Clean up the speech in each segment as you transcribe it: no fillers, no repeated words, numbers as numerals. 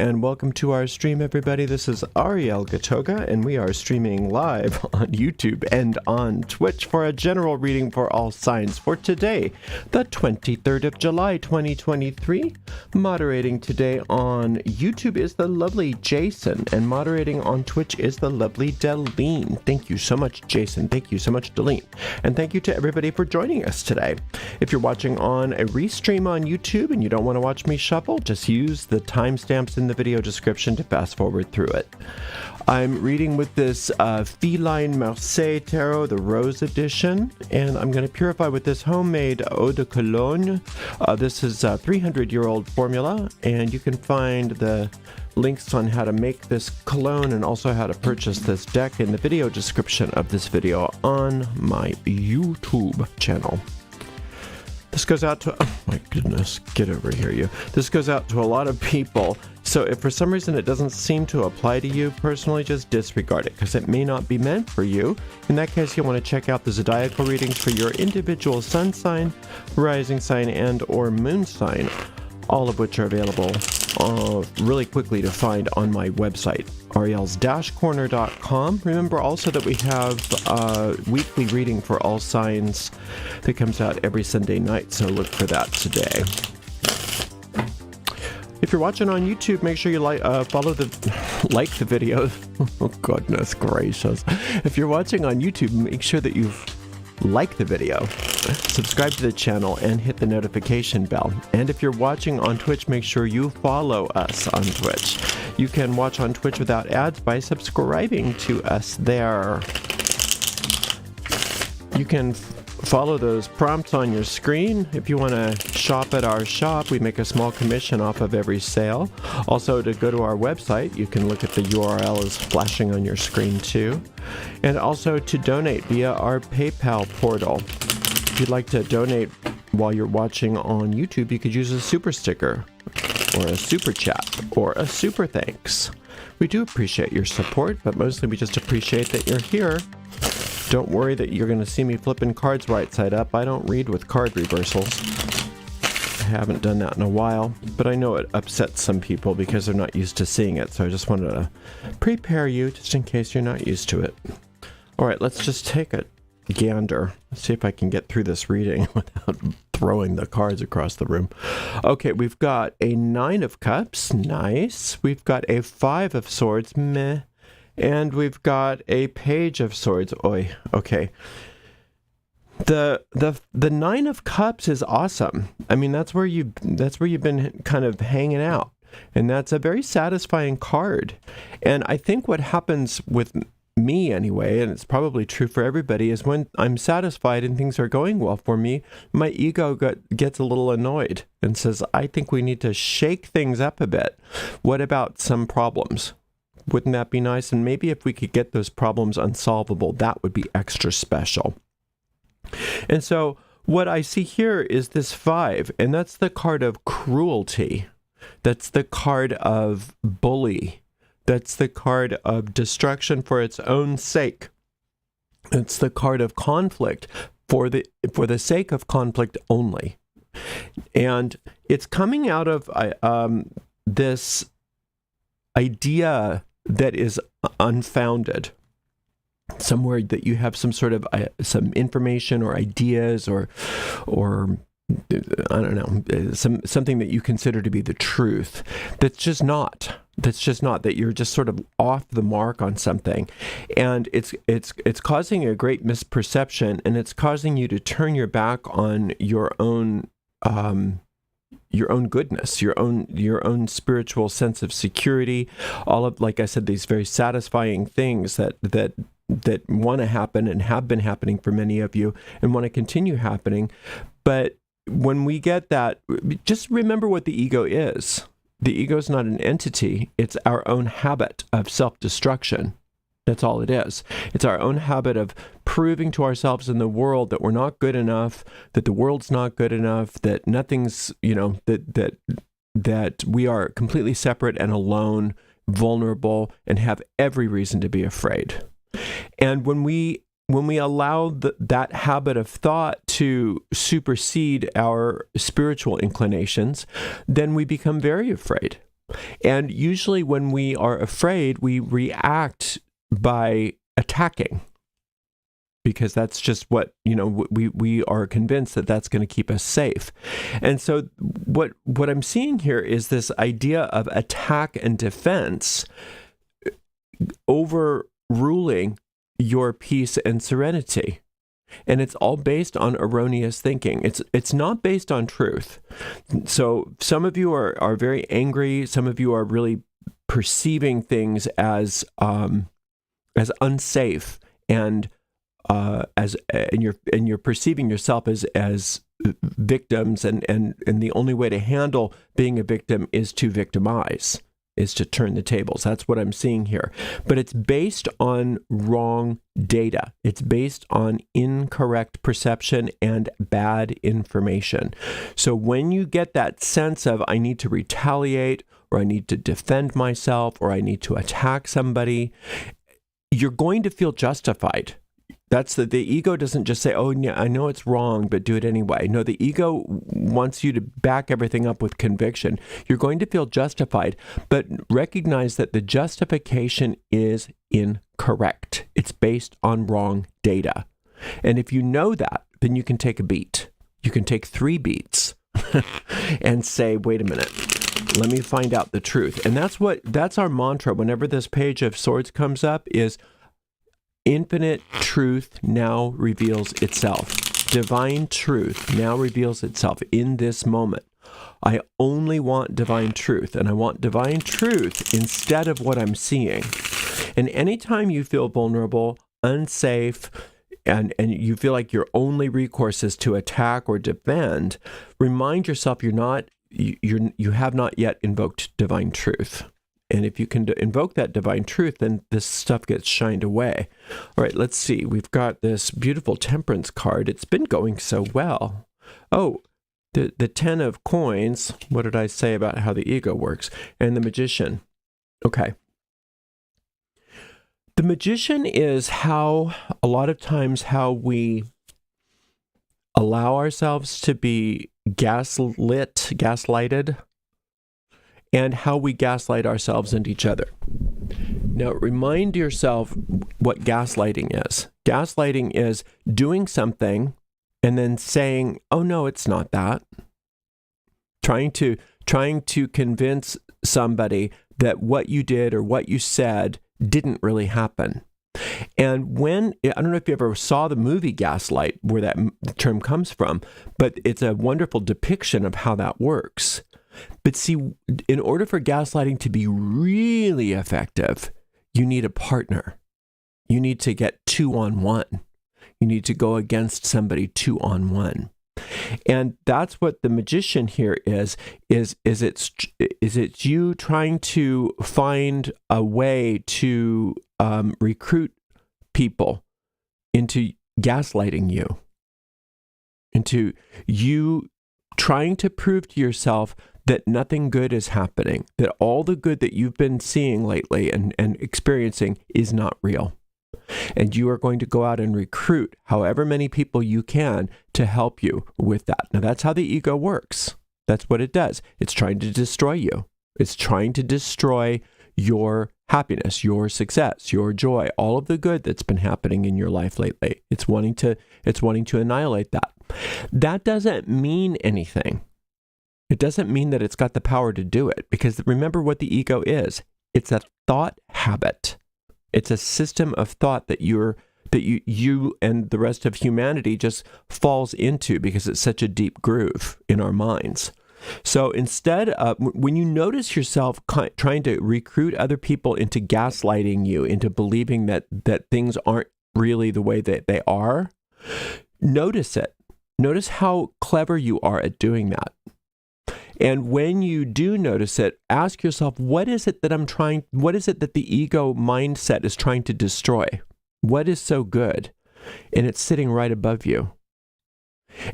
and welcome to our stream, everybody. This is Ariel Gatoga, and we are streaming live on YouTube and on Twitch for a general reading for all signs for today, the 23rd of July, 2023. Moderating today on YouTube is the lovely Jason, and moderating on Twitch is the lovely Deline. Thank you so much, Jason. Thank you so much, Deline. And thank you to everybody for joining us today. If you're watching on a restream on YouTube and you don't want to watch me shuffle, just use the timestamps in the video description to fast forward through it. I'm reading with this Feline Marseille Tarot, the Rose Edition, and I'm going to purify with this homemade Eau de Cologne. This is a 300-year-old formula, and you can find the links on how to make this cologne and also how to purchase this deck in the video description of this video on my YouTube channel. This goes out to, oh my goodness, get over here, you. This goes out to a lot of people. So if for some reason it doesn't seem to apply to you personally, just disregard it because it may not be meant for you. In that case, you'll want to check out the zodiacal readings for your individual sun sign, rising sign, and or moon sign, all of which are available really quickly to find on my website, ariels-corner.com. Remember also that we have a weekly reading for all signs that comes out every Sunday night, so look for that today. If you're watching on YouTube, make sure you like the video. Oh, goodness gracious. If you're watching on YouTube, make sure that you like the video, subscribe to the channel, and hit the notification bell. And if you're watching on Twitch, make sure you follow us on Twitch. You can watch on Twitch without ads by subscribing to us there. You can follow those prompts on your screen. If you want to shop at our shop, we make a small commission off of every sale. Also, to go to our website, you can look at the URL is flashing on your screen too. And also to donate via our PayPal portal. If you'd like to donate while you're watching on YouTube, you could use a super sticker or a super chat or a super thanks. We do appreciate your support, but mostly we just appreciate that you're here. Don't worry that you're going to see me flipping cards right side up. I don't read with card reversals. I haven't done that in a while, but I know it upsets some people because they're not used to seeing it, so I just wanted to prepare you just in case you're not used to it. All right, let's just take a gander. Let's see if I can get through this reading without throwing the cards across the room. Okay, we've got a 9 of Cups. Nice. We've got a 5 of Swords. Meh. And we've got a Page of Swords. Oi. Okay. The 9 of Cups is awesome. I mean, that's where you've been kind of hanging out. And that's a very satisfying card. And I think what happens with me anyway, and it's probably true for everybody, is when I'm satisfied and things are going well for me, my ego gets a little annoyed and says, I think we need to shake things up a bit. What about some problems? Wouldn't that be nice? And maybe if we could get those problems unsolvable, that would be extra special. And so what I see here is this 5, and that's the card of cruelty. That's the card of bully. That's the card of destruction for its own sake. It's the card of conflict for the sake of conflict only. And it's coming out of this idea that is unfounded. Somewhere that you have some sort of some information or ideas or I don't know, something that you consider to be the truth that's just not that you're just sort of off the mark on something, and it's causing a great misperception, and it's causing you to turn your back on your own goodness, your own spiritual sense of security, all of, like I said, these very satisfying things that want to happen and have been happening for many of you and want to continue happening. But when we get that, just remember what the ego is. The ego is not an entity. It's our own habit of self-destruction. That's all it is. It's our own habit of proving to ourselves in the world that we're not good enough, that the world's not good enough, that nothing's, that we are completely separate and alone, vulnerable, and have every reason to be afraid. And when we allow that habit of thought to supersede our spiritual inclinations, then we become very afraid. And usually when we are afraid, we react by attacking, because that's just what, we are convinced that that's going to keep us safe. And so what I'm seeing here is this idea of attack and defense overruling your peace and serenity. And it's all based on erroneous thinking. It's not based on truth. So some of you are very angry. Some of you are really perceiving things as unsafe, and you're perceiving yourself as victims, and the only way to handle being a victim is to victimize, is to turn the tables. That's what I'm seeing here. But it's based on wrong data. It's based on incorrect perception and bad information. So when you get that sense of, I need to retaliate, or I need to defend myself, or I need to attack somebody, you're going to feel justified. That's the ego doesn't just say, oh, yeah, I know it's wrong, but do it anyway. No, the ego wants you to back everything up with conviction. You're going to feel justified, but recognize that the justification is incorrect. It's based on wrong data. And if you know that, then you can take a beat. You can take 3 beats and say, wait a minute, let me find out the truth. And that's our mantra. Whenever this Page of Swords comes up, is infinite truth now reveals itself. Divine truth now reveals itself in this moment. I only want divine truth, and I want divine truth instead of what I'm seeing. And anytime you feel vulnerable, unsafe, and you feel like your only recourse is to attack or defend, remind yourself you have not yet invoked divine truth. And if you can invoke that divine truth, then this stuff gets shined away. All right, let's see. We've got this beautiful Temperance card. It's been going so well. Oh, the 10 of coins. What did I say about how the ego works? And the Magician. Okay. The Magician is a lot of times how we allow ourselves to be gaslighted, and how we gaslight ourselves and each other. Now, remind yourself what gaslighting is. Gaslighting is doing something and then saying, oh, no, it's not that. Trying to convince somebody that what you did or what you said didn't really happen. And I don't know if you ever saw the movie Gaslight, where that term comes from, but it's a wonderful depiction of how that works. But see, in order for gaslighting to be really effective, you need a partner. You need to get 2-on-1. You need to go against somebody 2-on-1. And that's what the Magician here is it's you trying to find a way to recruit people into gaslighting you, into you trying to prove to yourself that nothing good is happening, that all the good that you've been seeing lately and experiencing is not real. And you are going to go out and recruit however many people you can to help you with that. Now, that's how the ego works. That's what it does. It's trying to destroy you. It's trying to destroy your happiness, your success, your joy, all of the good that's been happening in your life lately. It's wanting to annihilate that. That doesn't mean anything. It doesn't mean that it's got the power to do it, because remember what the ego is. It's a thought habit. It's a system of thought that you and the rest of humanity just falls into because it's such a deep groove in our minds. So instead of, when you notice yourself trying to recruit other people into gaslighting you, into believing that things aren't really the way that they are, notice it. Notice how clever you are at doing that. And when you do notice it, ask yourself, what is it that the ego mindset is trying to destroy? What is so good? And it's sitting right above you.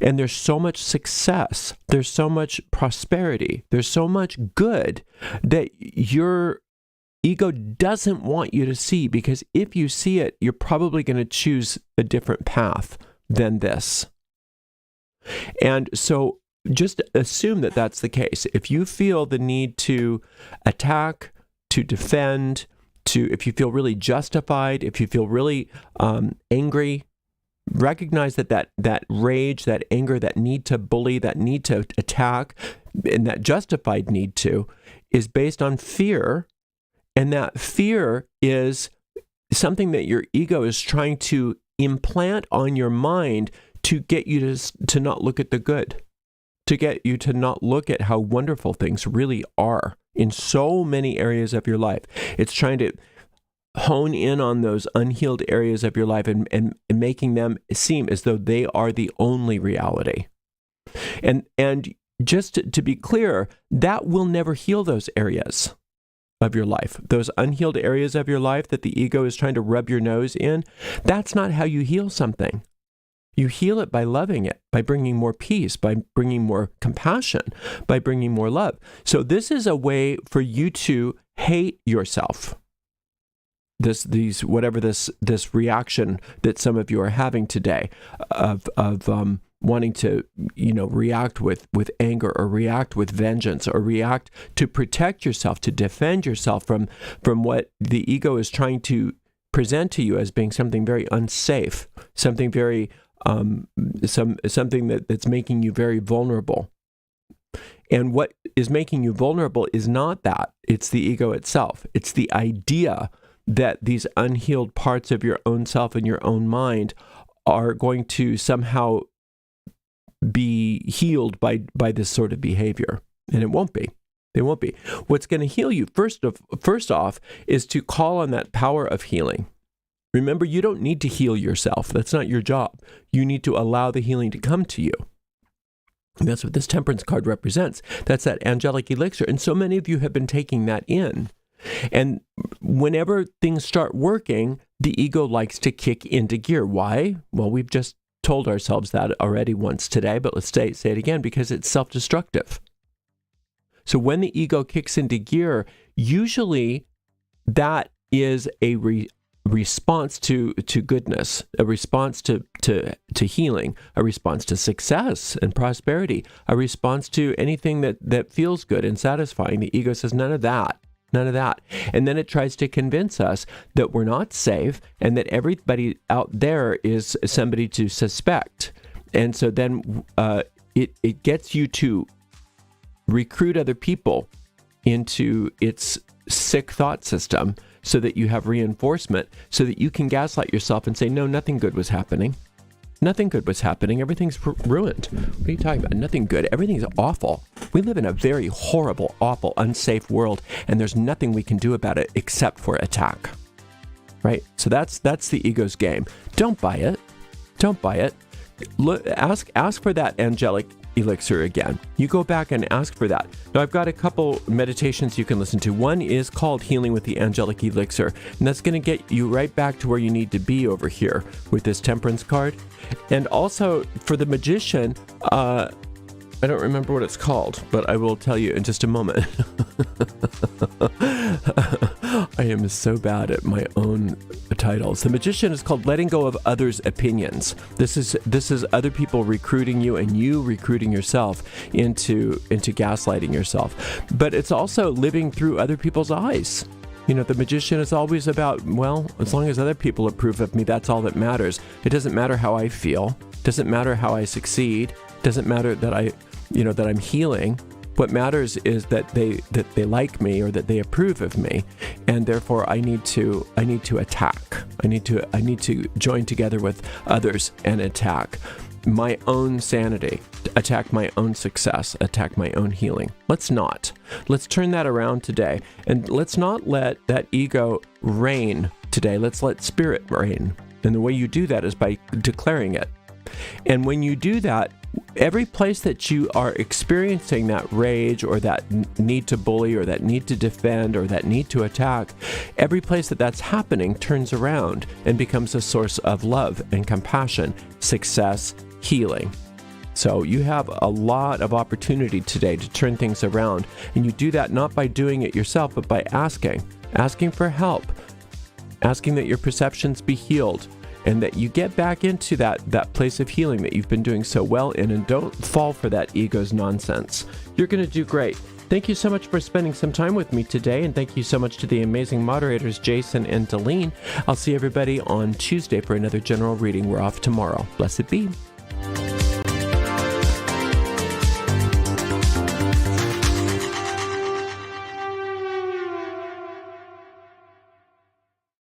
And there's so much success, there's so much prosperity, there's so much good that your ego doesn't want you to see, because if you see it, you're probably going to choose a different path than this. And so just assume that that's the case. If you feel the need to attack, to defend, if you feel really justified, if you feel really angry, recognize that rage, that anger, that need to bully, that need to attack, and that justified need to is based on fear. And that fear is something that your ego is trying to implant on your mind to get you to not look at the good, to get you to not look at how wonderful things really are in so many areas of your life. It's trying to hone in on those unhealed areas of your life and making them seem as though they are the only reality. And just to be clear, that will never heal those areas of your life, those unhealed areas of your life that the ego is trying to rub your nose in. That's not how you heal something. You heal it by loving it, by bringing more peace, by bringing more compassion, by bringing more love. So this is a way for you to hate yourself. This reaction that some of you are having today of wanting to, react with anger or react with vengeance or react to protect yourself, to defend yourself from what the ego is trying to present to you as being something very unsafe, something very something that's making you very vulnerable. And what is making you vulnerable is not that. It's the ego itself. It's the idea that these unhealed parts of your own self and your own mind are going to somehow be healed by this sort of behavior. And it won't be. They won't be. What's going to heal you, first off, is to call on that power of healing. Remember, you don't need to heal yourself. That's not your job. You need to allow the healing to come to you. And that's what this temperance card represents. That's that angelic elixir. And so many of you have been taking that in. And whenever things start working, the ego likes to kick into gear. Why? Well, we've just told ourselves that already once today, but let's say it again, because it's self-destructive. So when the ego kicks into gear, usually that is a response to goodness, a response to healing, a response to success and prosperity, a response to anything that feels good and satisfying. The ego says none of that. None of that. And then it tries to convince us that we're not safe and that everybody out there is somebody to suspect. And so then it gets you to recruit other people into its sick thought system so that you have reinforcement, so that you can gaslight yourself and say, no, nothing good was happening. Nothing good was happening. Everything's ruined. What are you talking about? Nothing good. Everything's awful. We live in a very horrible, awful, unsafe world, and there's nothing we can do about it except for attack. Right? So that's the ego's game. Don't buy it. Don't buy it. Look, ask for that angelic elixir again. You go back and ask for that. Now, I've got a couple meditations you can listen to. One is called Healing with the Angelic Elixir, and that's going to get you right back to where you need to be over here with this temperance card. And also for the magician, I don't remember what it's called, but I will tell you in just a moment. I am so bad at my own titles. The magician is called Letting Go of Others' Opinions. This is other people recruiting you and you recruiting yourself into gaslighting yourself. But it's also living through other people's eyes. The magician is always about, well, as long as other people approve of me, that's all that matters. It doesn't matter how I feel. It doesn't matter how I succeed. It doesn't matter that that I'm healing. What matters is that they like me or that they approve of me, and therefore I need to attack. I need to join together with others and attack my own sanity, attack my own success, attack my own healing. Let's not. Let's turn that around today, and let's not let that ego reign today. Let's let spirit reign, and the way you do that is by declaring it. And when you do that, every place that you are experiencing that rage or that need to bully or that need to defend or that need to attack, every place that's happening turns around and becomes a source of love and compassion, success, healing. So you have a lot of opportunity today to turn things around. And you do that not by doing it yourself, but by asking for help, asking that your perceptions be healed, and that you get back into that place of healing that you've been doing so well in, and don't fall for that ego's nonsense. You're going to do great. Thank you so much for spending some time with me today, and thank you so much to the amazing moderators, Jason and Delene. I'll see everybody on Tuesday for another general reading. We're off tomorrow. Blessed be.